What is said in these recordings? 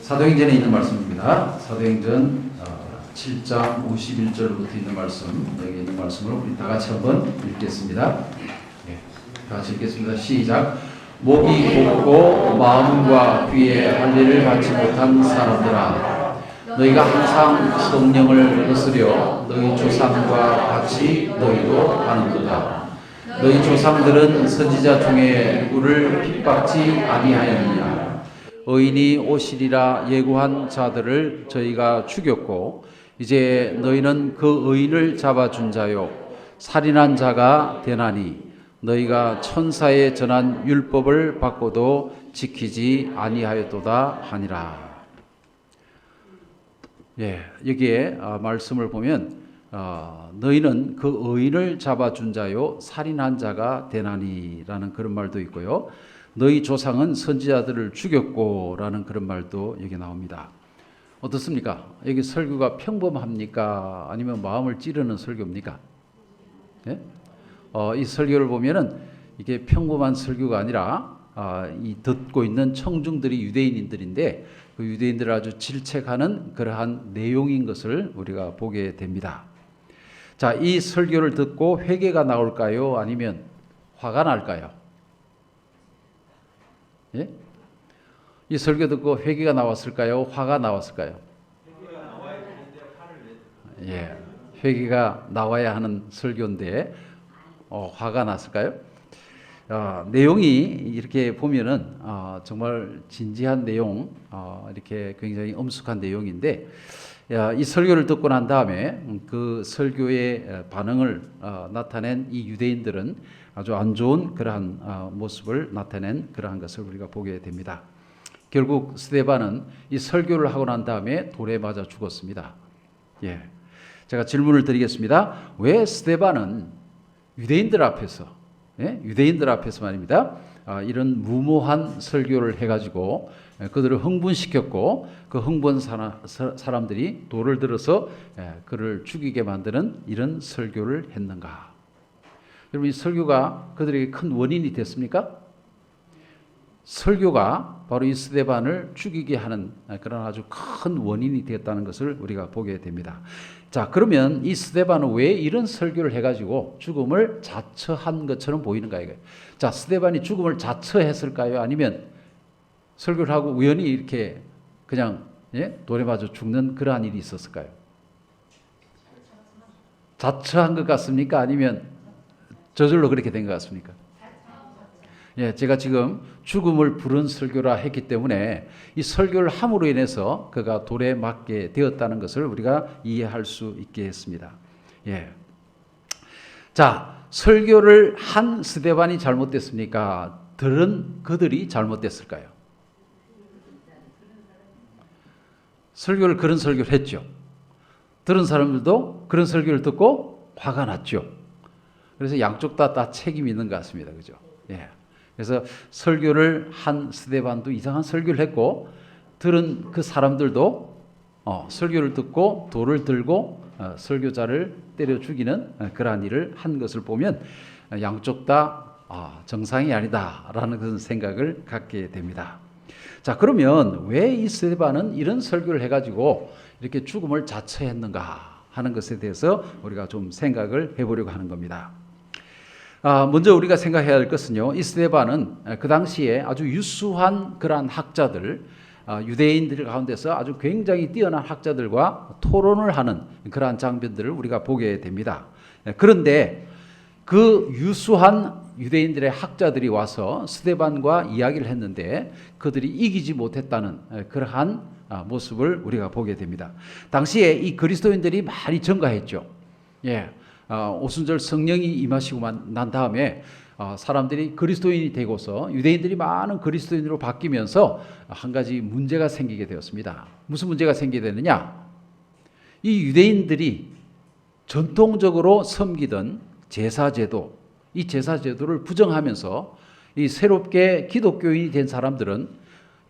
사도행전에 있는 말씀입니다. 사도행전 7장 51절부터 있는 말씀, 여기 있는 말씀을 우리 다 같이 한번 읽겠습니다. 다 같이 읽겠습니다. 시작. 목이 곧고 마음과 귀에 할례를 받지 못한 사람들아, 너희가 항상 성령을 얻으려 너희 조상과 같이 너희도 하는도다. 너희 조상들은 선지자 중에 누구를 핍박지 아니하였느냐? 의인이 오시리라 예고한 자들을 저희가 죽였고, 이제 너희는 그 의인을 잡아준 자요 살인한 자가 되나니, 너희가 천사에 전한 율법을 받고도 지키지 아니하였도다 하니라. 여기에 말씀을 보면 너희는 그 의인을 잡아준 자요 살인한 자가 되나니라는 그런 말도 있고요. 너희 조상은 선지자들을 죽였고 라는 그런 말도 여기 나옵니다. 어떻습니까? 여기 설교가 평범합니까? 아니면 마음을 찌르는 설교입니까? 네? 이 설교를 보면은 이게 평범한 설교가 아니라 이 듣고 있는 청중들이 유대인들인데 그 유대인들을 아주 질책하는 그러한 내용인 것을 우리가 보게 됩니다. 자, 이 설교를 듣고 회개가 나올까요? 아니면 화가 날까요? 예? 이 설교 듣고 회개가 나왔을까요? 화가 나왔을까요? 회개가 나와야 되는데 화를 내죠. 예, 회개가 나와야 하는 설교인데 화가 났을까요? 내용이 이렇게 보면은 정말 진지한 내용, 이렇게 굉장히 엄숙한 내용인데, 이 설교를 듣고 난 다음에 그 설교의 반응을 나타낸 이 유대인들은 아주 안 좋은 그러한 모습을 나타낸 그러한 것을 우리가 보게 됩니다. 결국 스데반은 이 설교를 하고 난 다음에 돌에 맞아 죽었습니다. 제가 질문을 드리겠습니다. 왜 스데반은 유대인들 앞에서, 유대인들 앞에서 말입니다, 이런 무모한 설교를 해가지고 그들을 흥분시켰고, 그 흥분 사람들이 돌을 들어서 그를 죽이게 만드는 이런 설교를 했는가? 여러분, 이 설교가 그들에게 큰 원인이 됐습니까? 설교가 바로 이 스데반을 죽이게 하는 그런 아주 큰 원인이 되었다는 것을 우리가 보게 됩니다. 자, 그러면 이 스데반은 왜 이런 설교를 해가지고 죽음을 자처한 것처럼 보이는가 이거예요. 자, 스데반이 죽음을 자처했을까요? 아니면 설교를 하고 우연히 이렇게 그냥 돌에 맞아 죽는 그러한 일이 있었을까요? 자처한 것 같습니까? 아니면 저절로 그렇게 된 것 같습니까? 제가 지금 죽음을 부른 설교라 했기 때문에 이 설교를 함으로 인해서 그가 돌에 맞게 되었다는 것을 우리가 이해할 수 있게 했습니다. 자, 설교를 한 스데반이 잘못됐습니까? 들은 그들이 잘못됐을까요? 설교를 그런 설교를 했죠. 들은 사람들도 그런 설교를 듣고 화가 났죠. 그래서 양쪽 다 책임이 있는 것 같습니다. 그죠? 그래서 설교를 한 스데반도 이상한 설교를 했고, 들은 그 사람들도 설교를 듣고 돌을 들고 설교자를 때려 죽이는 그러한 일을 한 것을 보면 양쪽 다 정상이 아니다라는 그런 생각을 갖게 됩니다. 자, 그러면 왜 이 스데반은 이런 설교를 해가지고 이렇게 죽음을 자처했는가 하는 것에 대해서 우리가 좀 생각을 해보려고 하는 겁니다. 먼저 우리가 생각해야 할 것은요, 이 스데반은 그 당시에 아주 유수한 그러한 학자들, 유대인들 가운데서 아주 굉장히 뛰어난 학자들과 토론을 하는 그러한 장면들을 우리가 보게 됩니다. 그런데 그 유수한 유대인들의 학자들이 와서 스데반과 이야기를 했는데 그들이 이기지 못했다는 그러한 모습을 우리가 보게 됩니다. 당시에 이 그리스도인들이 많이 증가했죠. 오순절 성령이 임하시고 난 다음에 사람들이 그리스도인이 되고서 유대인들이 많은 그리스도인으로 바뀌면서 한 가지 문제가 생기게 되었습니다. 무슨 문제가 생기게 되느냐? 이 유대인들이 전통적으로 섬기던 제사제도, 이 제사제도를 부정하면서 이 새롭게 기독교인이 된 사람들은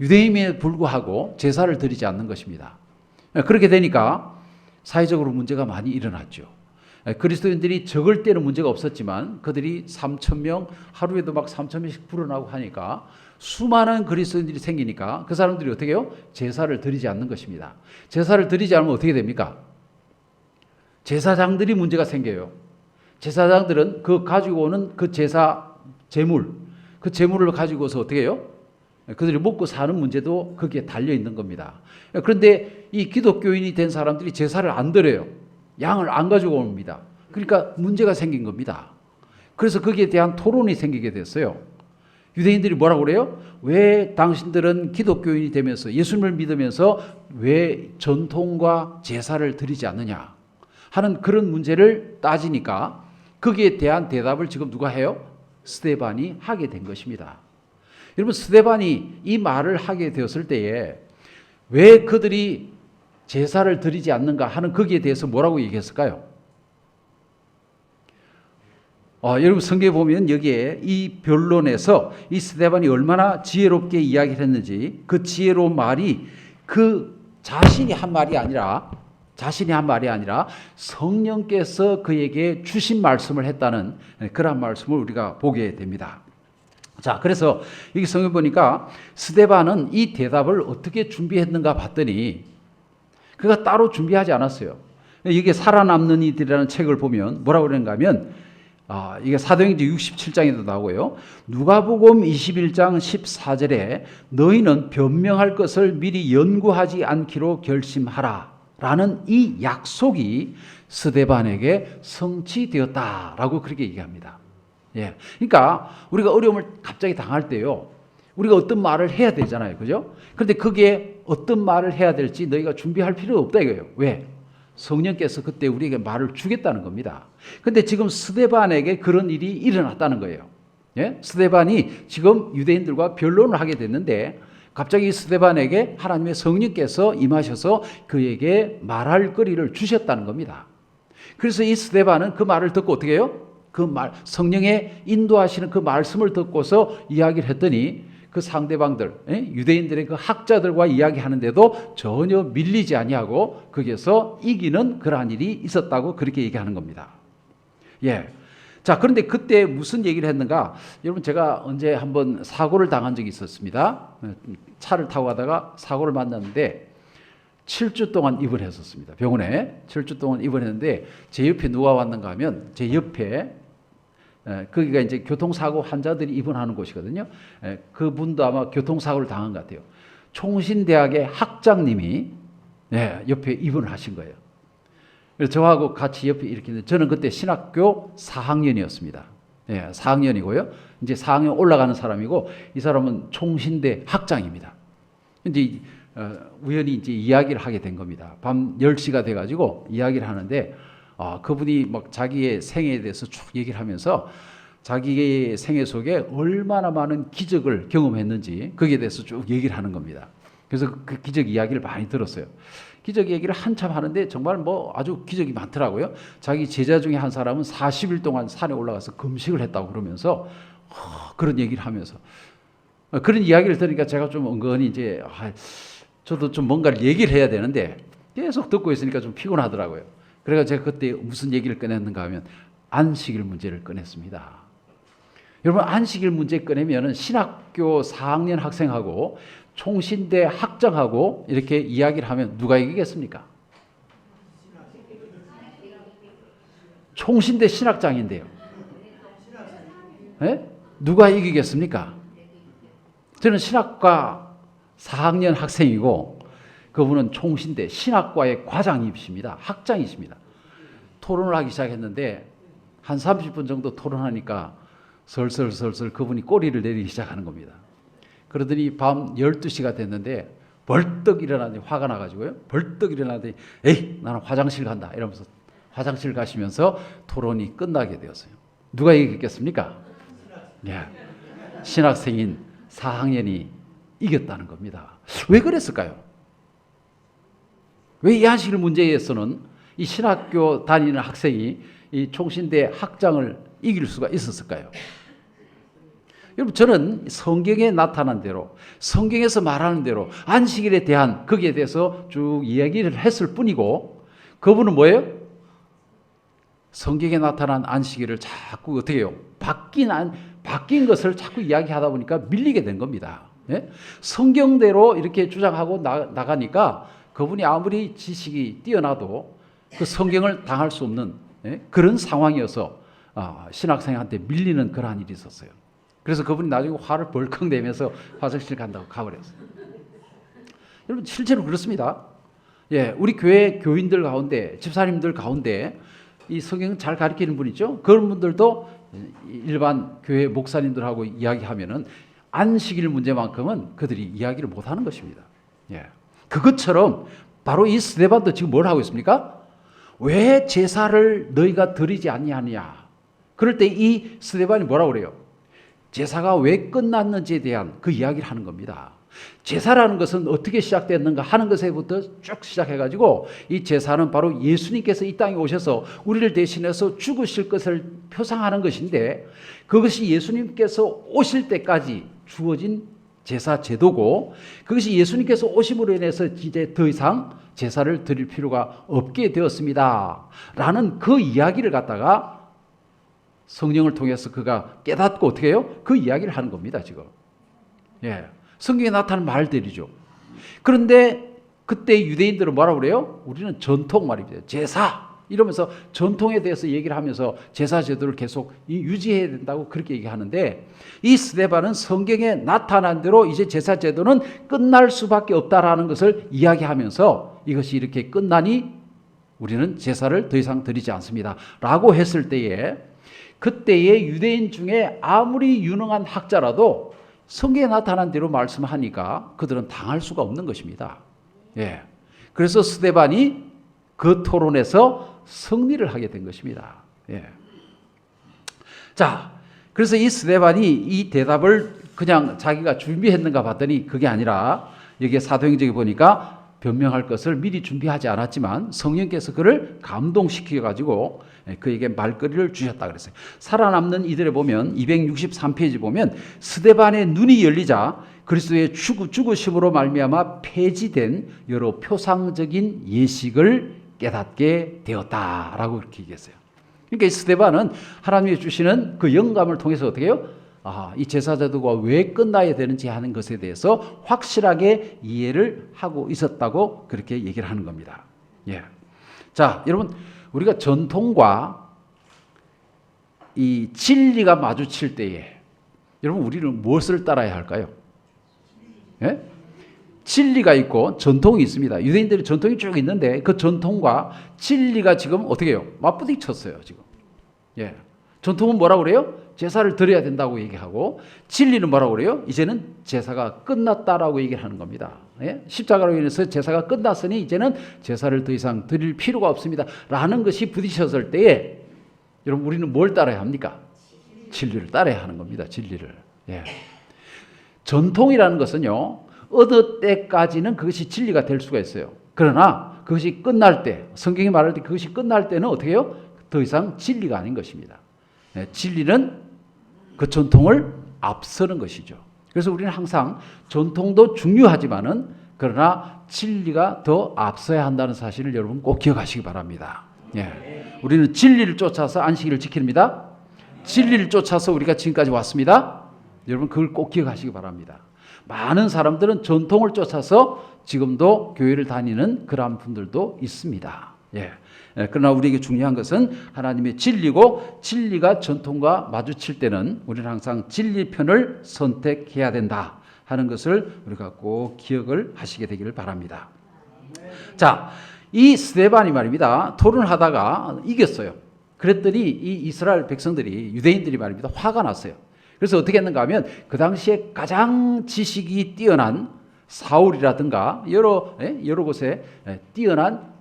유대인에 불구하고 제사를 드리지 않는 것입니다. 그렇게 되니까 사회적으로 문제가 많이 일어났죠. 그리스도인들이 적을 때는 문제가 없었지만 그들이 3,000명 하루에도 막 3,000명씩 불어나고 하니까 수많은 그리스도인들이 생기니까 그 사람들이 어떻게 해요? 제사를 드리지 않는 것입니다. 제사를 드리지 않으면 어떻게 됩니까? 제사장들이 문제가 생겨요. 제사장들은 그 가지고 오는 그 제사 제물, 그 제물을 가지고서 어떻게 해요? 그들이 먹고 사는 문제도 거기에 달려 있는 겁니다. 그런데 이 기독교인이 된 사람들이 제사를 안 드려요. 양을 안 가지고 옵니다. 그러니까 문제가 생긴 겁니다. 그래서 거기에 대한 토론이 생기게 됐어요. 유대인들이 뭐라고 그래요? 왜 당신들은 기독교인이 되면서 예수님을 믿으면서 왜 전통과 제사를 드리지 않느냐 하는 그런 문제를 따지니까 거기에 대한 대답을 지금 누가 해요? 스데반이 하게 된 것입니다. 여러분, 스데반이 이 말을 하게 되었을 때에 왜 그들이 제사를 드리지 않는가 하는 거기에 대해서 뭐라고 얘기했을까요? 여러분 성경에 보면 여기에 이 변론에서 이 스데반이 얼마나 지혜롭게 이야기를 했는지 그 지혜로운 말이 그 자신이 한 말이 아니라 성령께서 그에게 주신 말씀을 했다는 그런 말씀을 우리가 보게 됩니다. 자, 그래서 여기 성경 보니까 스데반은 이 대답을 어떻게 준비했는가 봤더니 그가 따로 준비하지 않았어요. 이게 살아남는 이들이라는 책을 보면 뭐라고 그러는가 하면 이게 사도행전 67장에도 나오고요. 누가복음 21장 14절에 너희는 변명할 것을 미리 연구하지 않기로 결심하라 라는 이 약속이 스데반에게 성취되었다라고 그렇게 얘기합니다. 예. 그러니까 우리가 어려움을 갑자기 당할 때요. 우리가 어떤 말을 해야 되잖아요. 그죠? 그런데 그게 어떤 말을 해야 될지 너희가 준비할 필요가 없다 이거예요. 왜? 성령께서 그때 우리에게 말을 주겠다는 겁니다. 근데 지금 스데반에게 그런 일이 일어났다는 거예요. 예? 스데반이 지금 유대인들과 변론을 하게 됐는데 갑자기 스데반에게 하나님의 성령께서 임하셔서 그에게 말할 거리를 주셨다는 겁니다. 그래서 이 스데반은 그 말을 듣고 어떻게 해요? 그 말, 성령의 인도하시는 그 말씀을 듣고서 이야기를 했더니 그 상대방들, 유대인들의 그 학자들과 이야기하는데도 전혀 밀리지 아니하고 거기에서 이기는 그러한 일이 있었다고 그렇게 얘기하는 겁니다. 예. 자, 그런데 그때 무슨 얘기를 했는가? 여러분, 제가 언제 한번 사고를 당한 적이 있었습니다. 차를 타고 가다가 사고를 만났는데 7주 동안 입원했었습니다. 병원에 7주 동안 입원했는데 제 옆에 누가 왔는가 하면 제 옆에 거기가 이제 교통사고 환자들이 입원하는 곳이거든요. 그분도 아마 교통사고를 당한 것 같아요. 총신대학의 학장님이 옆에 입원을 하신 거예요. 그래서 저하고 같이 옆에 이렇게 있는데 저는 그때 신학교 4학년이었습니다. 4학년이고요. 이제 4학년 올라가는 사람이고 이 사람은 총신대 학장입니다. 이제 우연히 이제 이야기를 하게 된 겁니다. 밤 10시가 돼가지고 이야기를 하는데 그분이 막 자기의 생애에 대해서 쭉 얘기를 하면서 자기의 생애 속에 얼마나 많은 기적을 경험했는지 거기에 대해서 쭉 얘기를 하는 겁니다. 그래서 그 기적 이야기를 많이 들었어요. 기적 얘기를 한참 하는데 정말 뭐 아주 기적이 많더라고요. 자기 제자 중에 한 사람은 40일 동안 산에 올라가서 금식을 했다고 그러면서 그런 얘기를 하면서 그런 이야기를 들으니까 제가 좀 은근히 이제 저도 좀 뭔가를 얘기를 해야 되는데 계속 듣고 있으니까 좀 피곤하더라고요. 그래서 제가 그때 무슨 얘기를 꺼냈는가 하면 안식일 문제를 꺼냈습니다. 여러분, 안식일 문제 꺼내면 신학교 4학년 학생하고 총신대 학장하고 이렇게 이야기를 하면 누가 이기겠습니까? 총신대 신학장인데요. 네? 누가 이기겠습니까? 저는 신학과 4학년 학생이고 그분은 총신대 신학과의 과장이십니다. 학장이십니다. 토론을 하기 시작했는데 한 30분 정도 토론하니까 설설설설 그분이 꼬리를 내리기 시작하는 겁니다. 그러더니 밤 12시가 됐는데 벌떡 일어나더니 화가 나가지고요. 벌떡 일어나더니 에이 나는 화장실 간다 이러면서 화장실 가시면서 토론이 끝나게 되었어요. 누가 이겼겠습니까? 신학생인 4학년이 이겼다는 겁니다. 왜 그랬을까요? 왜 이 안식일 문제에서는 이 신학교 다니는 학생이 이 총신대 학장을 이길 수가 있었을까요? 여러분, 저는 성경에 나타난 대로 성경에서 말하는 대로 안식일에 대한 거기에 대해서 쭉 이야기를 했을 뿐이고 그분은 뭐예요? 성경에 나타난 안식일을 자꾸 어떻게 해요? 바뀐 것을 자꾸 이야기하다 보니까 밀리게 된 겁니다. 예? 성경대로 이렇게 주장하고 나가니까 그분이 아무리 지식이 뛰어나도 그 성경을 당할 수 없는 그런 상황이어서 신학생한테 밀리는 그러한 일이 있었어요. 그래서 그분이 나중에 화를 벌컥 내면서 화장실 간다고 가버렸어요. 여러분 실제로 그렇습니다. 예, 우리 교회 교인들 가운데 집사님들 가운데 이 성경 잘 가르치는 분 있죠. 그런 분들도 일반 교회 목사님들하고 이야기하면은 안식일 문제만큼은 그들이 이야기를 못하는 것입니다. 예, 그것처럼 바로 이 스데반도 지금 뭘 하고 있습니까? 왜 제사를 너희가 드리지 아니하느냐? 그럴 때 이 스데반이 뭐라고 그래요? 제사가 왜 끝났는지에 대한 그 이야기를 하는 겁니다. 제사라는 것은 어떻게 시작됐는가 하는 것에부터 쭉 시작해가지고 이 제사는 바로 예수님께서 이 땅에 오셔서 우리를 대신해서 죽으실 것을 표상하는 것인데 그것이 예수님께서 오실 때까지 주어진 제사 제도고 그것이 예수님께서 오심으로 인해서 이제 더 이상 제사를 드릴 필요가 없게 되었습니다. 라는 그 이야기를 갖다가 성령을 통해서 그가 깨닫고 어떻게 해요? 그 이야기를 하는 겁니다, 지금. 예. 성경에 나타나는 말들이죠. 그런데 그때 유대인들은 뭐라고 그래요? 우리는 전통 말입니다. 제사. 이러면서 전통에 대해서 얘기를 하면서 제사 제도를 계속 유지해야 된다고 그렇게 얘기하는데 이 스데반은 성경에 나타난 대로 이제 제사 제도는 끝날 수밖에 없다라는 것을 이야기하면서 이것이 이렇게 끝나니 우리는 제사를 더 이상 드리지 않습니다. 라고 했을 때에 그때의 유대인 중에 아무리 유능한 학자라도 성경에 나타난 대로 말씀하니까 그들은 당할 수가 없는 것입니다. 예. 그래서 스데반이 그 토론에서 승리를 하게 된 것입니다. 예. 자, 그래서 이 스데반이 이 대답을 그냥 자기가 준비했는가 봤더니 그게 아니라 여기에 사도행전에 보니까 변명할 것을 미리 준비하지 않았지만 성령께서 그를 감동시켜 가지고 그에게 말거리를 주셨다 그랬어요. 살아남는 이들에 보면 263페이지 보면 스데반의 눈이 열리자 그리스도의 죽으심으로 말미암아 폐지된 여러 표상적인 예식을 깨닫게 되었다라고 그렇게 얘기했어요. 그러니까 이 스데반은 하나님이 주시는 그 영감을 통해서 어떻게 해요? 이 제사제도가 왜 끝나야 되는지 하는 것에 대해서 확실하게 이해를 하고 있었다고 그렇게 얘기를 하는 겁니다. 예. 자, 여러분 우리가 전통과 이 진리가 마주칠 때에 여러분 우리는 무엇을 따라야 할까요? 예? 진리가 있고 전통이 있습니다. 유대인들이 전통이 쭉 있는데 그 전통과 진리가 지금 어떻게 해요? 맞부딪혔어요, 지금. 예. 전통은 뭐라고 그래요? 제사를 드려야 된다고 얘기하고 진리는 뭐라고 그래요? 이제는 제사가 끝났다라고 얘기를 하는 겁니다. 예? 십자가로 인해서 제사가 끝났으니 이제는 제사를 더 이상 드릴 필요가 없습니다. 라는 것이 부딪혔을 때에 여러분 우리는 뭘 따라야 합니까? 진리를 따라야 하는 겁니다. 진리를. 예. 전통이라는 것은요. 어느 때까지는 그것이 진리가 될 수가 있어요. 그러나 그것이 끝날 때 성경이 말할 때 그것이 끝날 때는 어떻게 해요? 더 이상 진리가 아닌 것입니다. 예. 진리는 그 전통을 앞서는 것이죠. 그래서 우리는 항상 전통도 중요하지만은 그러나 진리가 더 앞서야 한다는 사실을 여러분 꼭 기억하시기 바랍니다. 예. 우리는 진리를 쫓아서 안식일을 지킵니다. 진리를 쫓아서 우리가 지금까지 왔습니다. 여러분 그걸 꼭 기억하시기 바랍니다. 많은 사람들은 전통을 쫓아서 지금도 교회를 다니는 그러한 분들도 있습니다. 예. 그러나 우리에게 중요한 것은 하나님의 진리고 진리가 전통과 마주칠 때는 우리는 항상 진리 편을 선택해야 된다 하는 것을 우리가 꼭 기억을 하시게 되기를 바랍니다. 자, 이 스데반이 말입니다. 토론하다가 이겼어요. 그랬더니 이 이스라엘 백성들이 유대인들이 말입니다. 화가 났어요. 그래서 어떻게 했는가 하면 그 당시에 가장 지식이 뛰어난 사울이라든가 여러 곳에 뛰어난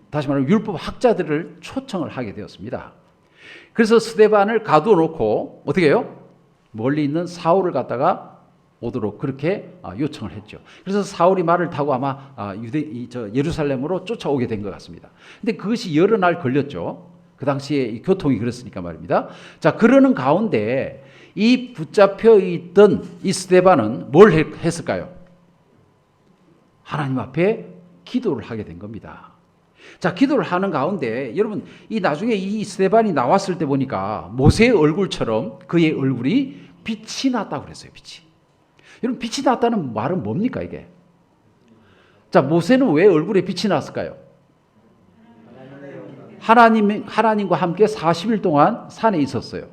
다시 말하면 율법 학자들을 초청을 하게 되었습니다. 그래서 스데반을 가두어 놓고 어떻게 해요? 멀리 있는 사울을 갖다가 오도록 그렇게 요청을 했죠. 그래서 사울이 말을 타고 아마 예루살렘으로 쫓아오게 된 것 같습니다. 근데 그것이 여러 날 걸렸죠. 그 당시에 교통이 그랬으니까 말입니다. 자, 그러는 가운데 이 붙잡혀 있던 이 스데반은 뭘 했을까요? 하나님 앞에 기도를 하게 된 겁니다. 자, 기도를 하는 가운데 여러분 이 나중에 이 스데반이 나왔을 때 보니까 모세의 얼굴처럼 그의 얼굴이 빛이 났다고 그랬어요. 빛이. 여러분 빛이 났다는 말은 뭡니까 이게? 자, 모세는 왜 얼굴에 빛이 났을까요? 하나님과 함께 40일 동안 산에 있었어요.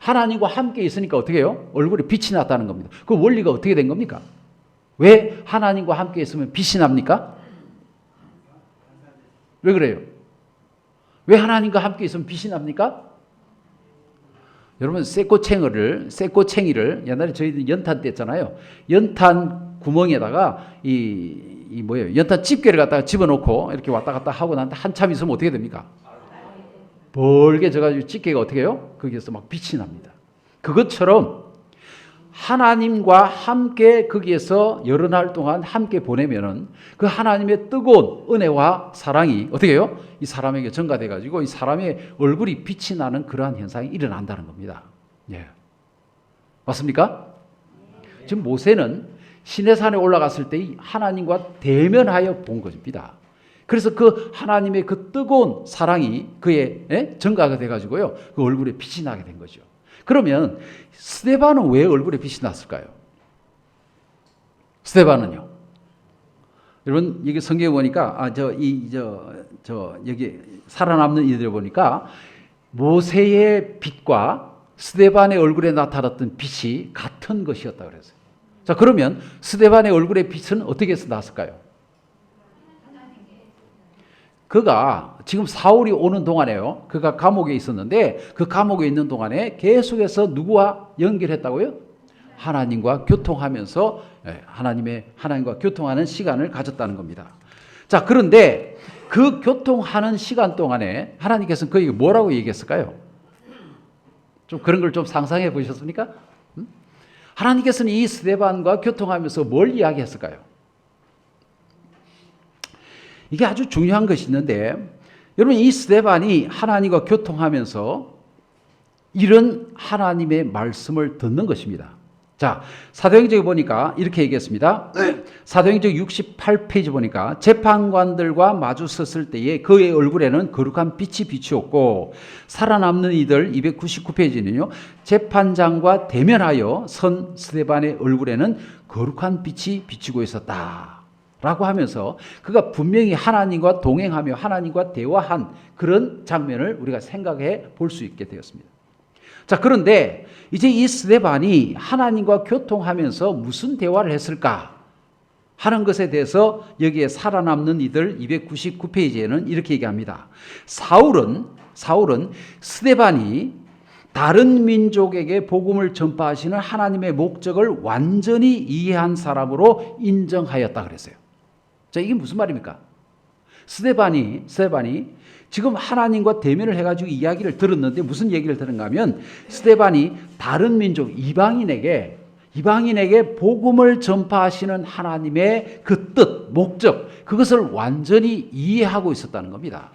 하나님과 함께 있으니까 어떻게 해요? 얼굴에 빛이 났다는 겁니다. 그 원리가 어떻게 된 겁니까? 왜 하나님과 함께 있으면 빛이 납니까? 왜 그래요? 왜 하나님과 함께 있으면 빛이 납니까? 여러분 쇠꼬챙이를 옛날에 저희들 연탄 뗐잖아요. 연탄 구멍에다가 연탄 집게를 갖다가 집어넣고 이렇게 왔다 갔다 하고 난 한참 있으면 어떻게 됩니까? 벌게 져가지고 집게가 어떻게 해요? 거기에서 막 빛이 납니다. 그것처럼 하나님과 함께 거기에서 여러 날 동안 함께 보내면은 그 하나님의 뜨거운 은혜와 사랑이 어떻게 해요? 이 사람에게 전가돼 가지고 이 사람의 얼굴이 빛이 나는 그러한 현상이 일어난다는 겁니다. 예. 맞습니까? 지금 모세는 시내산에 올라갔을 때 하나님과 대면하여 본 것입니다. 그래서 그 하나님의 그 뜨거운 사랑이 그의 전가가 돼 가지고요. 그 얼굴에 빛이 나게 된 거죠. 그러면 스데반은 왜 얼굴에 빛이 났을까요? 스데반은요. 여러분 여기 성경에 보니까 여기 살아남는 이들을 보니까 모세의 빛과 스데반의 얼굴에 나타났던 빛이 같은 것이었다 그랬어요. 자, 그러면 스데반의 얼굴의 빛은 어떻게 해서 났을까요? 그가 지금 사울이 오는 동안에요. 그가 감옥에 있었는데 그 감옥에 있는 동안에 계속해서 누구와 연결했다고요? 하나님과 교통하면서 하나님과 교통하는 시간을 가졌다는 겁니다. 자, 그런데 그 교통하는 시간 동안에 하나님께서는 그에게 뭐라고 얘기했을까요? 좀 그런 걸 좀 상상해 보셨습니까? 하나님께서는 이 스데반과 교통하면서 뭘 이야기했을까요? 이게 아주 중요한 것이 있는데 여러분 이 스데반이 하나님과 교통하면서 이런 하나님의 말씀을 듣는 것입니다. 자, 사도행전에 보니까 이렇게 얘기했습니다. 사도행전 68페이지 보니까 재판관들과 마주 섰을 때에 그의 얼굴에는 거룩한 빛이 비추었고 살아남는 이들 299페이지는요. 재판장과 대면하여 선 스데반의 얼굴에는 거룩한 빛이 비추고 있었다. 라고 하면서 그가 분명히 하나님과 동행하며 하나님과 대화한 그런 장면을 우리가 생각해 볼 수 있게 되었습니다. 자, 그런데 이제 이 스데반이 하나님과 교통하면서 무슨 대화를 했을까 하는 것에 대해서 여기에 살아남는 이들 299페이지에는 이렇게 얘기합니다. 사울은 스데반이 다른 민족에게 복음을 전파하시는 하나님의 목적을 완전히 이해한 사람으로 인정하였다 그랬어요. 자, 이게 무슨 말입니까? 스데반이 지금 하나님과 대면을 해가지고 이야기를 들었는데 무슨 얘기를 들은가 하면 스데반이 다른 민족 이방인에게 복음을 전파하시는 하나님의 그 뜻, 목적 그것을 완전히 이해하고 있었다는 겁니다.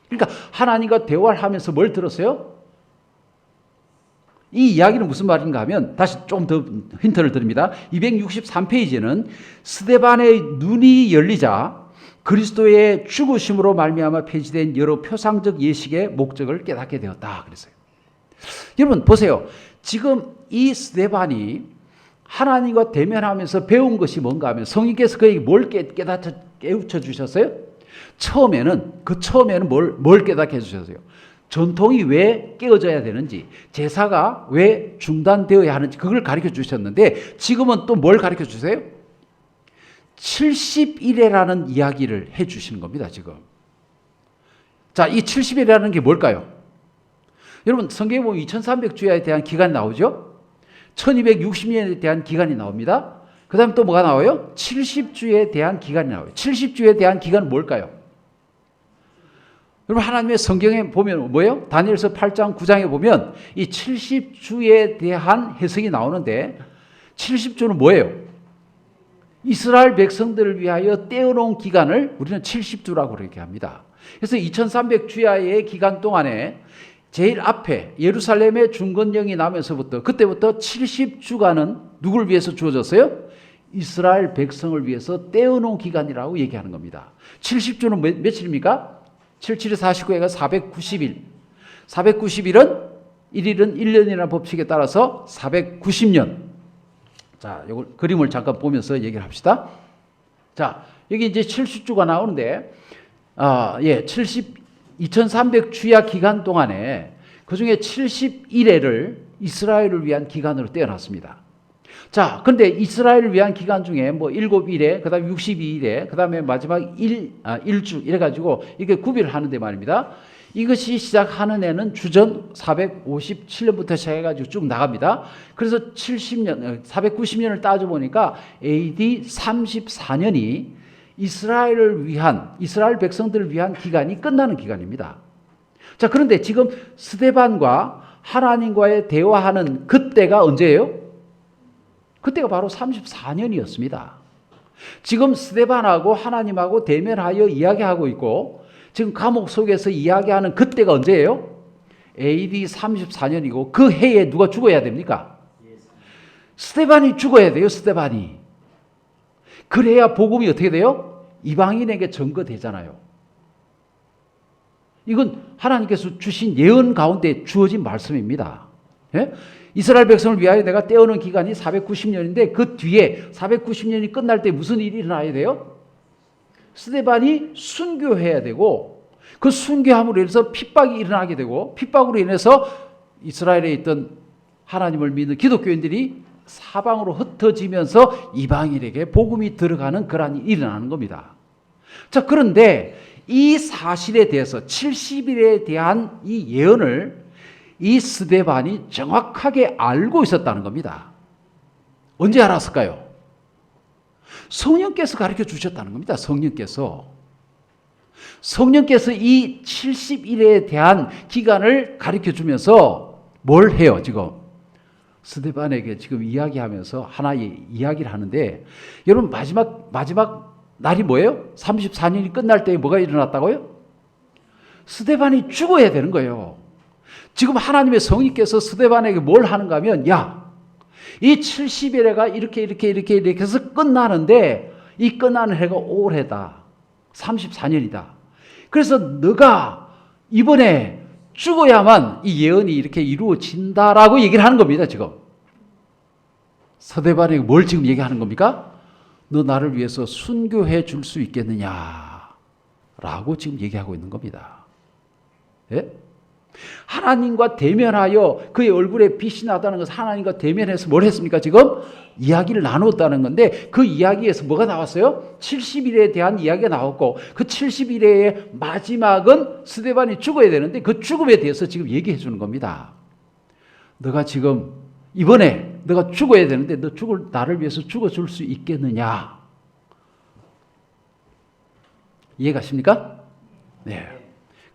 그러니까 하나님과 대화를 하면서 뭘 들었어요? 이 이야기는 무슨 말인가 하면 다시 좀 더 힌트를 드립니다. 263페이지는 스데반의 눈이 열리자 그리스도의 죽으심으로 말미암아 폐지된 여러 표상적 예식의 목적을 깨닫게 되었다 그랬어요. 여러분 보세요. 지금 이 스데반이 하나님과 대면하면서 배운 것이 뭔가 하면 성령께서 그에게 뭘 깨우쳐 주셨어요? 처음에는 뭘 깨닫게 해주셨어요? 전통이 왜 깨어져야 되는지, 제사가 왜 중단되어야 하는지 그걸 가르쳐 주셨는데 지금은 또 뭘 가르쳐 주세요? 70일이라는 이야기를 해 주시는 겁니다, 지금. 자, 이 70일이라는 게 뭘까요? 여러분, 성경에 보면 2300주야에 대한 기간이 나오죠? 1260년에 대한 기간이 나옵니다. 그 다음에 또 뭐가 나와요? 70주에 대한 기간이 나와요. 70주에 대한 기간은 뭘까요? 여러분 하나님의 성경에 보면 뭐예요? 다니엘서 8장 9장에 보면 이 70주에 대한 해석이 나오는데 70주는 뭐예요? 이스라엘 백성들을 위하여 떼어놓은 기간을 우리는 70주라고 그렇게 합니다. 그래서 2300주야의 기간 동안에 제일 앞에 예루살렘의 중건령이 나면서부터 그때부터 70주간은 누구를 위해서 주어졌어요? 이스라엘 백성을 위해서 떼어놓은 기간이라고 얘기하는 겁니다. 70주는 며칠입니까? 77에 49회가 490일. 490일은 1일은 1년이라는 법칙에 따라서 490년. 자, 이걸 그림을 잠깐 보면서 얘기를 합시다. 자, 여기 이제 70주가 나오는데, 2300 주야 기간 동안에 그 중에 71회를 이스라엘을 위한 기간으로 떼어놨습니다. 자, 근데 이스라엘을 위한 기간 중에 뭐 7일에, 그 다음에 62일에, 그 다음에 마지막 1주, 이래가지고 이게 구별을 하는데 말입니다. 이것이 시작하는 해는 주전 457년부터 시작해가지고 쭉 나갑니다. 그래서 490년을 따져보니까 AD 34년이 이스라엘 백성들을 위한 기간이 끝나는 기간입니다. 자, 그런데 지금 스데반과 하나님과의 대화하는 그때가 언제예요? 그때가 바로 34년이었습니다. 지금 스데반하고 하나님하고 대면하여 이야기하고 있고, 지금 감옥 속에서 이야기하는 그때가 언제예요? AD 34년이고 그 해에 누가 죽어야 됩니까? 스데반이 죽어야 돼요. 스데반이. 그래야 복음이 어떻게 돼요? 이방인에게 전거되잖아요. 이건 하나님께서 주신 예언 가운데 주어진 말씀입니다. 예? 이스라엘 백성을 위하여 내가 떼어놓은 기간이 490년인데 그 뒤에 490년이 끝날 때 무슨 일이 일어나야 돼요? 스데반이 순교해야 되고, 그 순교함으로 인해서 핍박이 일어나게 되고, 핍박으로 인해서 이스라엘에 있던 하나님을 믿는 기독교인들이 사방으로 흩어지면서 이방인에게 복음이 들어가는 그런 일이 일어나는 겁니다. 자, 그런데 이 사실에 대해서 70일에 대한 이 예언을 이 스데반이 정확하게 알고 있었다는 겁니다. 언제 알았을까요? 성령께서 가르쳐 주셨다는 겁니다. 성령께서 이 70일에 대한 기간을 가르쳐 주면서 뭘 해요, 지금? 스데반에게 지금 이야기하면서 하나의 이야기를 하는데, 여러분 마지막 날이 뭐예요? 34년이 끝날 때 뭐가 일어났다고요? 스데반이 죽어야 되는 거예요. 지금 하나님의 성령께서 스데반에게 뭘 하는가 하면, 야, 이 70일에가 이렇게 해서 끝나는데, 이 끝나는 해가 올해다. 34년이다. 그래서 너가 이번에 죽어야만 이 예언이 이렇게 이루어진다라고 얘기를 하는 겁니다, 지금. 스데반에게 뭘 지금 얘기하는 겁니까? 너 나를 위해서 순교해 줄 수 있겠느냐? 라고 지금 얘기하고 있는 겁니다. 예? 하나님과 대면하여 그의 얼굴에 빛이 나다는 것은 하나님과 대면해서 뭘 했습니까? 지금 이야기를 나누었다는 건데, 그 이야기에서 뭐가 나왔어요? 70일에 대한 이야기가 나왔고, 그 70일의 마지막은 스데반이 죽어야 되는데 그 죽음에 대해서 지금 얘기해 주는 겁니다. 너가 지금 이번에 너가 죽어야 되는데 나를 위해서 죽어줄 수 있겠느냐? 이해가십니까? 네.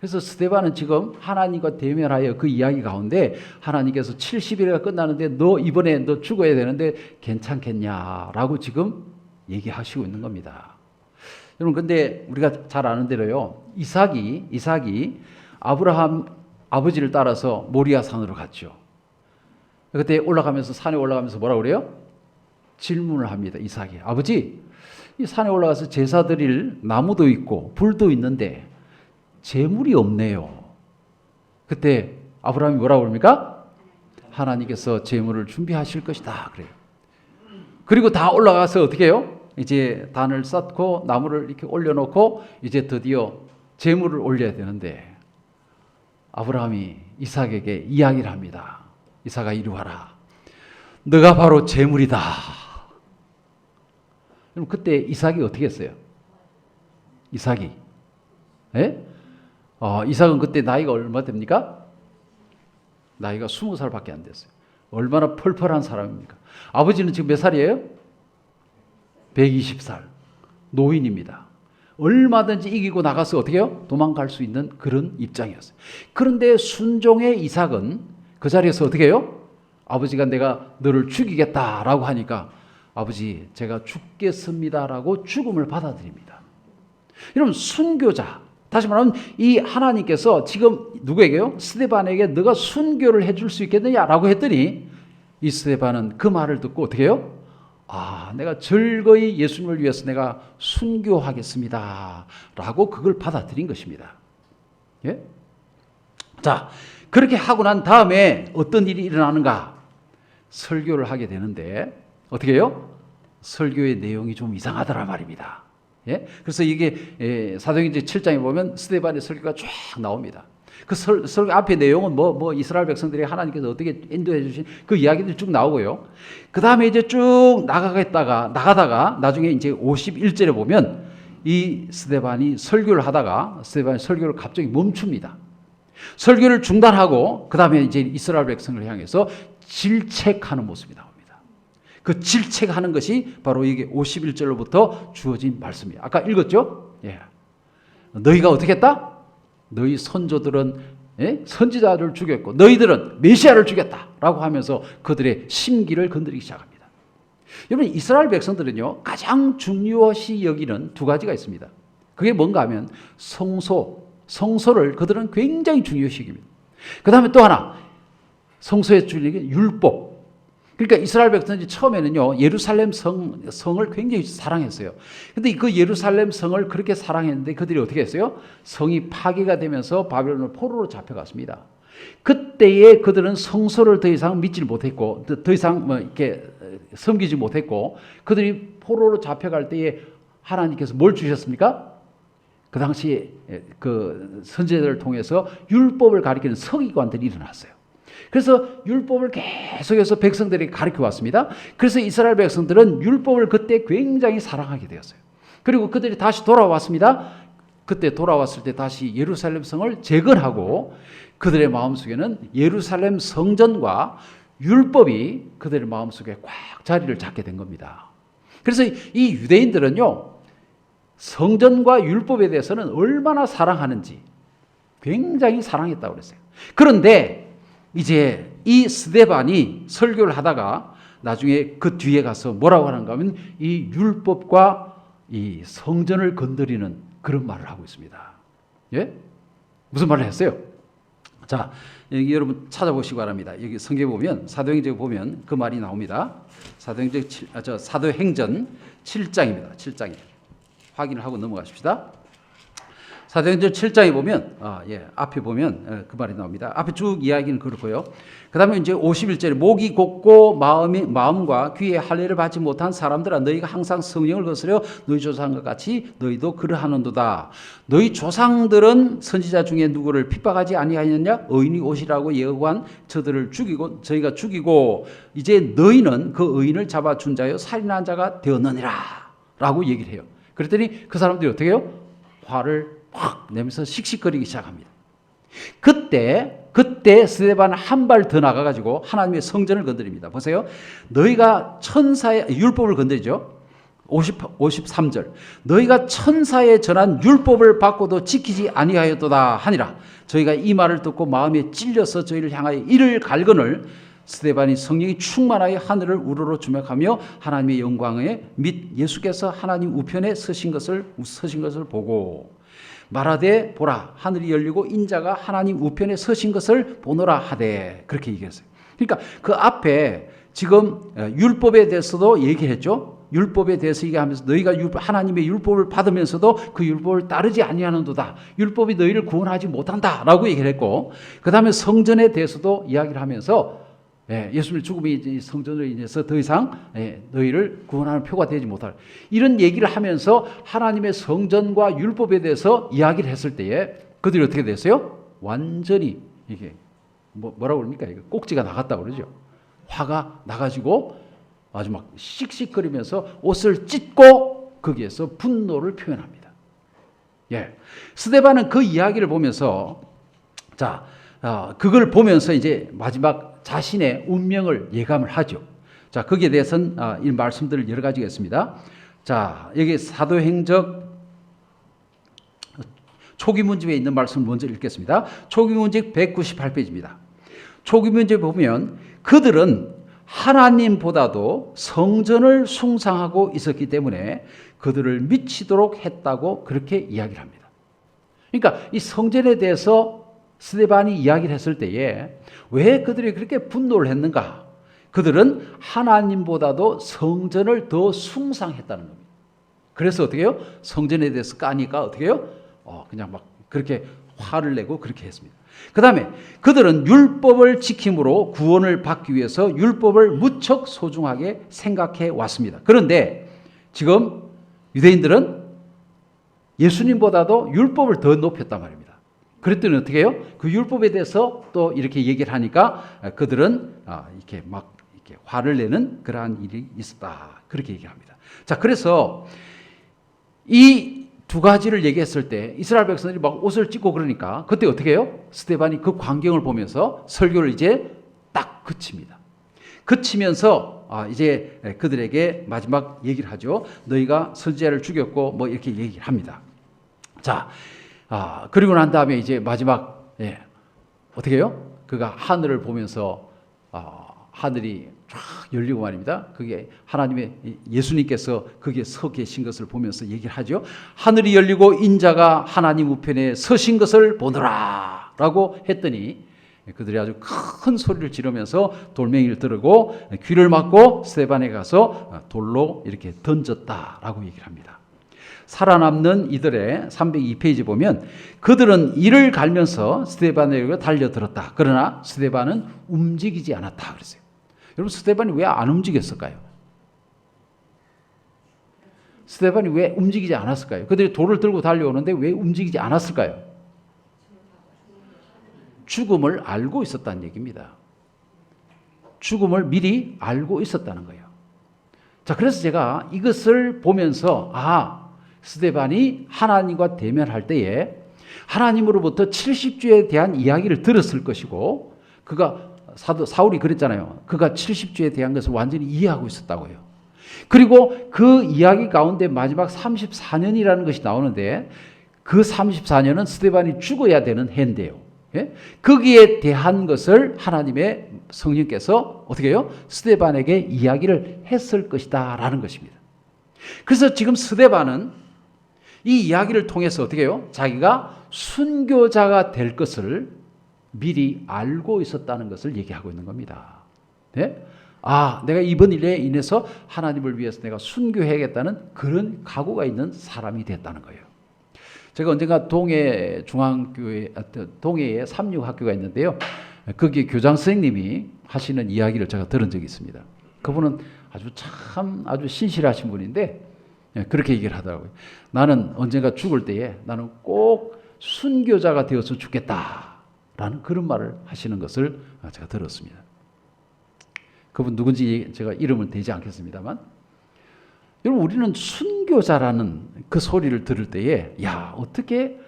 그래서 스데반은 지금 하나님과 대면하여 그 이야기 가운데 하나님께서 70일가 끝나는데 너 이번에 너 죽어야 되는데 괜찮겠냐라고 지금 얘기하시고 있는 겁니다. 여러분, 근데 우리가 잘 아는 대로요, 이삭이 아브라함 아버지를 따라서 모리아 산으로 갔죠. 그때 산에 올라가면서 뭐라 그래요? 질문을 합니다. 이삭이, 아버지, 이 산에 올라가서 제사 드릴 나무도 있고 불도 있는데 재물이 없네요. 그때 아브라함이 뭐라고 그럽니까? 하나님께서 재물을 준비하실 것이다 그래요. 그리고 다 올라가서 어떻게 해요? 이제 단을 쌓고 나무를 이렇게 올려놓고 이제 드디어 재물을 올려야 되는데, 아브라함이 이삭에게 이야기를 합니다. 이삭아, 이리 와라. 너가 바로 재물이다. 그럼 그때 이삭이 어떻게 했어요? 이삭이, 예? 이삭은 그때 나이가 얼마 됩니까? 나이가 20살밖에 안 됐어요. 얼마나 펄펄한 사람입니까? 아버지는 지금 몇 살이에요? 120살. 노인입니다. 얼마든지 이기고 나가서 어떻게 해요? 도망갈 수 있는 그런 입장이었어요. 그런데 순종의 이삭은 그 자리에서 어떻게 해요? 아버지가 내가 너를 죽이겠다라고 하니까, 아버지 제가 죽겠습니다라고 죽음을 받아들입니다. 여러분, 순교자, 다시 말하면 이 하나님께서 지금 누구에게요? 스데반에게 너가 순교를 해줄 수 있겠느냐라고 했더니, 이 스데반은 그 말을 듣고 어떻게 해요? 내가 즐거이 예수님을 위해서 내가 순교하겠습니다 라고 그걸 받아들인 것입니다. 예? 자, 그렇게 하고 난 다음에 어떤 일이 일어나는가? 설교를 하게 되는데 어떻게 해요? 설교의 내용이 좀 이상하더라 말입니다. 예? 그래서 이게 사도행전 7장에 보면 스데반의 설교가 쫙 나옵니다. 그 설교 앞에 내용은 뭐 이스라엘 백성들이 하나님께서 어떻게 인도해 주신 그 이야기들이 쭉 나오고요. 그 다음에 이제 쭉 나가다가 나중에 이제 51절에 보면 이 스데반이 설교를 하다가 스데반이 설교를 갑자기 멈춥니다. 설교를 중단하고 그 다음에 이제 이스라엘 백성을 향해서 질책하는 모습이 나옵니다. 그 질책하는 것이 바로 이게 51절로부터 주어진 말씀이에요. 아까 읽었죠? 예. 너희가 어떻게 했다? 너희 선조들은 선지자를 죽였고 너희들은 메시아를 죽였다라고 하면서 그들의 심기를 건드리기 시작합니다. 여러분 이스라엘 백성들은요 가장 중요시 여기는 두 가지가 있습니다. 그게 뭔가 하면 성소를 그들은 굉장히 중요시 여깁니다. 그 다음에 또 하나 성소의 주력이 율법. 그러니까 이스라엘 백성들이 처음에는요 예루살렘 성을 굉장히 사랑했어요. 근데 그 예루살렘 성을 그렇게 사랑했는데 그들이 어떻게 했어요? 성이 파괴가 되면서 바벨론 포로로 잡혀갔습니다. 그때에 그들은 성소를 더 이상 믿지 못했고 더 이상 이렇게 섬기지 못했고 그들이 포로로 잡혀갈 때에 하나님께서 뭘 주셨습니까? 그 당시에 그 선지자들을 통해서 율법을 가리키는 서기관들이 일어났어요. 그래서 율법을 계속해서 백성들에게 가르쳐 왔습니다. 그래서 이스라엘 백성들은 율법을 그때 굉장히 사랑하게 되었어요. 그리고 그들이 다시 돌아왔습니다. 그때 돌아왔을 때 다시 예루살렘 성을 재건하고 그들의 마음속에는 예루살렘 성전과 율법이 그들의 마음속에 꽉 자리를 잡게 된 겁니다. 그래서 이 유대인들은요 성전과 율법에 대해서는 얼마나 사랑하는지 굉장히 사랑했다고 그랬어요. 그런데 이제 이 스데반이 설교를 하다가 나중에 그 뒤에 가서 뭐라고 하는가 하면 이 율법과 이 성전을 건드리는 그런 말을 하고 있습니다. 예? 무슨 말을 했어요? 자, 여기 여러분 찾아보시기 바랍니다. 여기 성경에 보면 사도행전에 보면 그 말이 나옵니다. 사도행전 7장입니다. 7장에 확인을 하고 넘어가십시다. 사도행전 7장에 보면 앞에 보면 그 말이 나옵니다. 앞에 쭉 이야기는 그렇고요. 그다음에 이제 51절에 목이 곧고 마음과 귀에 할례를 받지 못한 사람들아 너희가 항상 성령을 거스려 너희 조상과 같이 너희도 그러하는도다. 너희 조상들은 선지자 중에 누구를 핍박하지 아니하였느냐? 의인이 오시라고 예언한 저희가 죽이고 이제 너희는 그 의인을 잡아준 자여 살인한 자가 되었느니라라고 얘기를 해요. 그랬더니 그 사람들이 어떻게 해요? 화를 확 내면서 씩씩거리기 시작합니다. 그때 스데반은 한 발 더 나가가지고 하나님의 성전을 건드립니다. 보세요. 너희가 천사의 율법을 건드리죠. 53절. 너희가 천사에 전한 율법을 받고도 지키지 아니하였도다 하니라. 저희가 이 말을 듣고 마음에 찔려서 저희를 향하여 이를 갈거늘 스데반이 성령이 충만하여 하늘을 우러러 주목하며 하나님의 영광에 및 예수께서 하나님 우편에 서신 것을 보고 말하되 보라 하늘이 열리고 인자가 하나님 우편에 서신 것을 보노라 하되 그렇게 얘기했어요. 그러니까 그 앞에 지금 율법에 대해서도 얘기했죠. 율법에 대해서 얘기하면서 너희가 하나님의 율법을 받으면서도 그 율법을 따르지 아니하는도다. 율법이 너희를 구원하지 못한다라고 얘기를 했고 그 다음에 성전에 대해서도 이야기를 하면서 예수님의 죽음이 성전으로 인해서 더 이상 너희를 구원하는 표가 되지 못할 이런 얘기를 하면서 하나님의 성전과 율법에 대해서 이야기를 했을 때에 그들이 어떻게 됐어요? 완전히 이게 뭐라고 그럽니까? 이거 꼭지가 나갔다고 그러죠. 화가 나가지고 아주 막 씩씩거리면서 옷을 찢고 거기에서 분노를 표현합니다. 스데반은 그 이야기를 보면서 그걸 보면서 이제 마지막 자신의 운명을 예감을 하죠. 자, 거기에 대해서는 이 말씀들을 여러 가지가 있습니다. 자, 여기 사도행전 초기 문집에 있는 말씀을 먼저 읽겠습니다. 초기 문집 198페이지입니다. 초기 문집에 보면 그들은 하나님보다도 성전을 숭상하고 있었기 때문에 그들을 미치도록 했다고 그렇게 이야기를 합니다. 그러니까 이 성전에 대해서 스데반이 이야기를 했을 때에 왜 그들이 그렇게 분노를 했는가? 그들은 하나님보다도 성전을 더 숭상했다는 겁니다. 그래서 어떻게 해요? 성전에 대해서 까니까 어떻게 해요? 그냥 막 그렇게 화를 내고 그렇게 했습니다. 그 다음에 그들은 율법을 지킴으로 구원을 받기 위해서 율법을 무척 소중하게 생각해 왔습니다. 그런데 지금 유대인들은 예수님보다도 율법을 더 높였단 말입니다. 그랬더니 어떻게 해요? 그 율법에 대해서 또 이렇게 얘기를 하니까 그들은 이렇게 막 이렇게 화를 내는 그러한 일이 있었다. 그렇게 얘기합니다. 자, 그래서 이 두 가지를 얘기했을 때 이스라엘 백성들이 막 옷을 찢고 그러니까 그때 어떻게 해요? 스데반이 그 광경을 보면서 설교를 이제 딱 그칩니다. 그치면서 이제 그들에게 마지막 얘기를 하죠. 너희가 선지자를 죽였고 뭐 이렇게 얘기를 합니다. 자, 그리고 난 다음에 이제 마지막 어떻게 해요? 그가 하늘을 보면서 하늘이 쫙 열리고 말입니다. 그게 하나님의 예수님께서 거기에 서 계신 것을 보면서 얘기를 하죠. 하늘이 열리고 인자가 하나님 우편에 서신 것을 보노라 라고 했더니 그들이 아주 큰 소리를 지르면서 돌멩이를 들고 귀를 막고 스데반에 가서 돌로 이렇게 던졌다라고 얘기를 합니다. 살아남는 이들의 302페이지 보면 그들은 이를 갈면서 스데반에게 달려들었다. 그러나 스데반은 움직이지 않았다 그랬어요. 여러분 스데반이 왜 안 움직였을까요? 스데반이 왜 움직이지 않았을까요? 그들이 돌을 들고 달려오는데 왜 움직이지 않았을까요? 죽음을 알고 있었다는 얘기입니다. 죽음을 미리 알고 있었다는 거예요. 자, 그래서 제가 이것을 보면서 스데반이 하나님과 대면할 때에 하나님으로부터 70주에 대한 이야기를 들었을 것이고 그가 사울이 그랬잖아요. 그가 70주에 대한 것을 완전히 이해하고 있었다고요. 그리고 그 이야기 가운데 마지막 34년이라는 것이 나오는데 그 34년은 스데반이 죽어야 되는 해인데요. 거기에 대한 것을 하나님의 성령께서 어떻게 해요? 스데반에게 이야기를 했을 것이다 라는 것입니다. 그래서 지금 스데반은 이 이야기를 통해서 어떻게 해요? 자기가 순교자가 될 것을 미리 알고 있었다는 것을 얘기하고 있는 겁니다. 네? 내가 이번 일에 인해서 하나님을 위해서 내가 순교해야겠다는 그런 각오가 있는 사람이 됐다는 거예요. 제가 언젠가 동해에 삼육학교가 있는데요. 거기 교장 선생님이 하시는 이야기를 제가 들은 적이 있습니다. 그분은 아주 신실하신 분인데 그렇게 얘기를 하더라고요. 나는 언젠가 죽을 때에 나는 꼭 순교자가 되어서 죽겠다라는 그런 말을 하시는 것을 제가 들었습니다. 그분 누군지 제가 이름은 대지 않겠습니다만 여러분 우리는 순교자라는 그 소리를 들을 때에 어떻게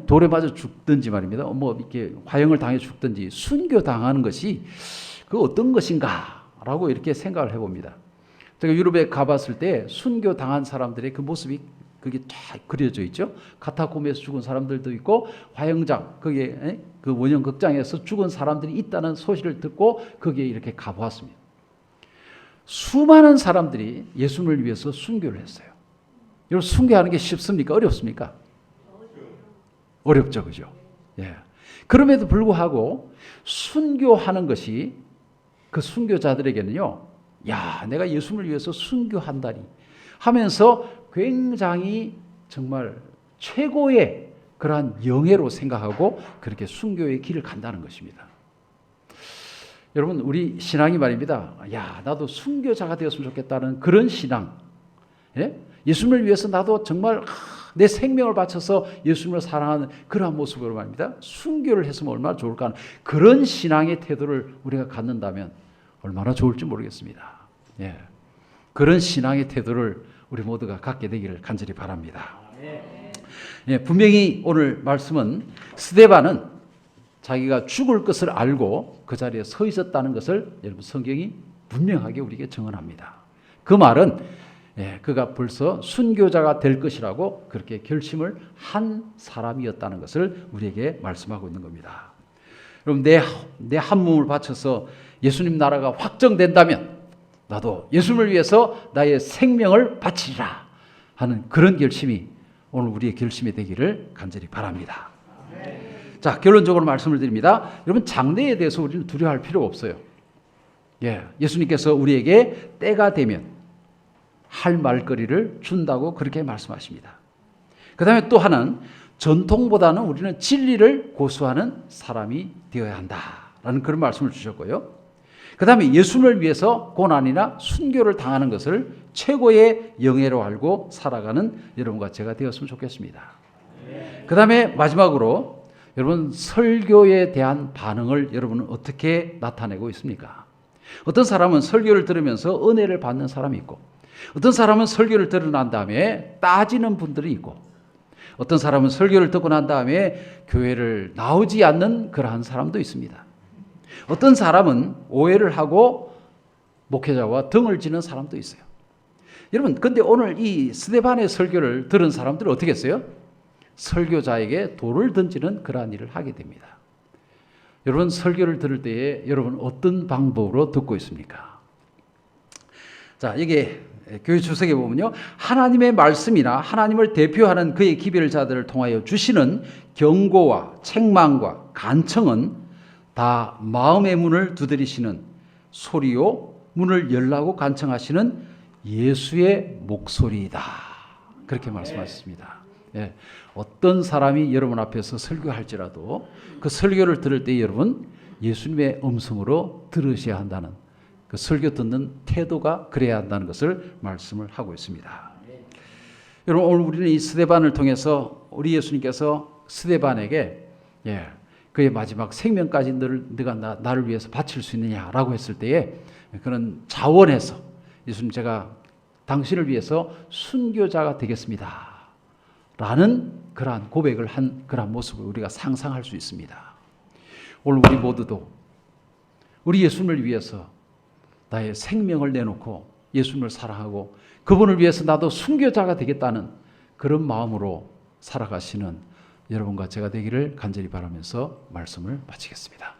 돌에 맞아 죽든지 말입니다. 뭐 이렇게 화형을 당해 죽든지 순교당하는 것이 그 어떤 것인가라고 이렇게 생각을 해봅니다. 제가 유럽에 가봤을 때 순교 당한 사람들의 그 모습이 그게 쫙 그려져 있죠. 카타콤에서 죽은 사람들도 있고 화형장 거기에 그 원형 극장에서 죽은 사람들이 있다는 소식을 듣고 거기에 이렇게 가보았습니다. 수많은 사람들이 예수님을 위해서 순교를 했어요. 여러분 순교하는 게 쉽습니까? 어렵습니까? 어렵죠, 그죠? 그럼에도 불구하고 순교하는 것이 그 순교자들에게는요. 내가 예수님을 위해서 순교한다니 하면서 굉장히 정말 최고의 그러한 영예로 생각하고 그렇게 순교의 길을 간다는 것입니다. 여러분 우리 신앙이 말입니다. 나도 순교자가 되었으면 좋겠다는 그런 신앙. 예수님을 위해서 나도 정말 내 생명을 바쳐서 예수님을 사랑하는 그러한 모습으로 말입니다. 순교를 했으면 얼마나 좋을까 하는 그런 신앙의 태도를 우리가 갖는다면 얼마나 좋을지 모르겠습니다. 그런 신앙의 태도를 우리 모두가 갖게 되기를 간절히 바랍니다. 분명히 오늘 말씀은 스데반은 자기가 죽을 것을 알고 그 자리에 서 있었다는 것을 여러분 성경이 분명하게 우리에게 증언합니다. 그 말은 그가 벌써 순교자가 될 것이라고 그렇게 결심을 한 사람이었다는 것을 우리에게 말씀하고 있는 겁니다. 여러분 내 한 몸을 바쳐서 예수님 나라가 확정된다면 나도 예수님을 위해서 나의 생명을 바치리라 하는 그런 결심이 오늘 우리의 결심이 되기를 간절히 바랍니다. 자, 결론적으로 말씀을 드립니다. 여러분 장래에 대해서 우리는 두려워할 필요가 없어요. 예수님께서 우리에게 때가 되면 할 말거리를 준다고 그렇게 말씀하십니다. 그 다음에 또 하나는 전통보다는 우리는 진리를 고수하는 사람이 되어야 한다라는 그런 말씀을 주셨고요. 그 다음에 예수님을 위해서 고난이나 순교를 당하는 것을 최고의 영예로 알고 살아가는 여러분과 제가 되었으면 좋겠습니다. 그 다음에 마지막으로 여러분 설교에 대한 반응을 여러분은 어떻게 나타내고 있습니까? 어떤 사람은 설교를 들으면서 은혜를 받는 사람이 있고, 어떤 사람은 설교를 들고 난 다음에 따지는 분들이 있고, 어떤 사람은 설교를 듣고 난 다음에 교회를 나오지 않는 그러한 사람도 있습니다. 어떤 사람은 오해를 하고 목회자와 등을 지는 사람도 있어요. 여러분, 근데 오늘 이 스데반의 설교를 들은 사람들은 어떻게 했어요? 설교자에게 돌을 던지는 그러한 일을 하게 됩니다. 여러분, 설교를 들을 때에 여러분 어떤 방법으로 듣고 있습니까? 자, 이게 교회 주석에 보면요, 하나님의 말씀이나 하나님을 대표하는 그의 기별의 자들을 통하여 주시는 경고와 책망과 간청은 다 마음의 문을 두드리시는 소리요, 문을 열라고 간청하시는 예수의 목소리이다. 그렇게 말씀하셨습니다. 예, 어떤 사람이 여러분 앞에서 설교할지라도 그 설교를 들을 때 여러분 예수님의 음성으로 들으셔야 한다는, 그 설교 듣는 태도가 그래야 한다는 것을 말씀을 하고 있습니다. 여러분, 오늘 우리는 이 스데반을 통해서 우리 예수님께서 스데반에게 그의 마지막 생명까지 네가 나를 위해서 바칠 수 있느냐라고 했을 때에 그는 자원해서 예수님, 제가 당신을 위해서 순교자가 되겠습니다 라는 그러한 고백을 한 그러한 모습을 우리가 상상할 수 있습니다. 오늘 우리 모두도 우리 예수님을 위해서 나의 생명을 내놓고 예수님을 사랑하고 그분을 위해서 나도 순교자가 되겠다는 그런 마음으로 살아가시는 여러분과 제가 되기를 간절히 바라면서 말씀을 마치겠습니다.